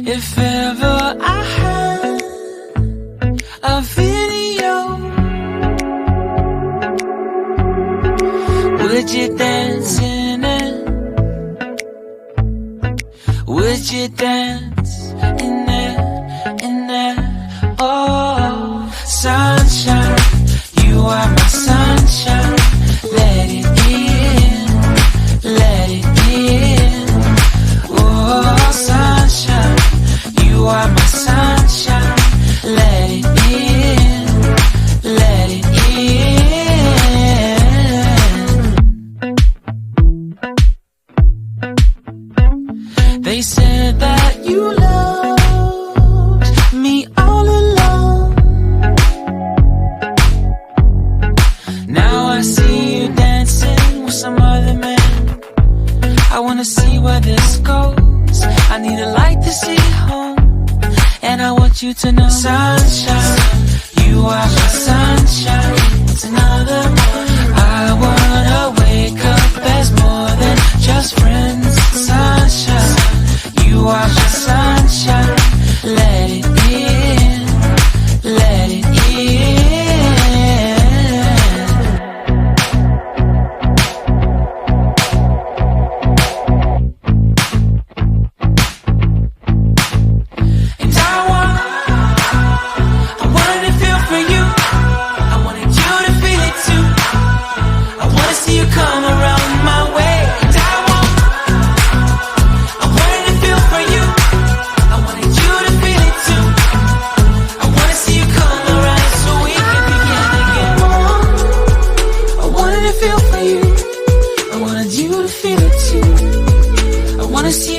If ever I had a video, would you dance in it? Would you dance in it, in it? Oh, sunshine, you are my sunshine. Let it in, let it in. Oh, sunshine, you are my sunshine. Let it in, let it in. They said that you loved me all along. Now I see you dancing with some other man. I wanna see where this goes. I need a light to see home, and I want you to know, sunshine, you are my sunshine. It's another one. I wanna wake up as more than just friends. Sunshine, you are my sunshine. Let it in, let it in. And I wanted to feel for you. I wanted you to feel it too. I wanna see you come around my way. And I wanted to feel for you. I wanted you to feel it too. I wanna see you come around so we can begin again. I wanted to feel for you. I wanted you to feel it too. I wanna see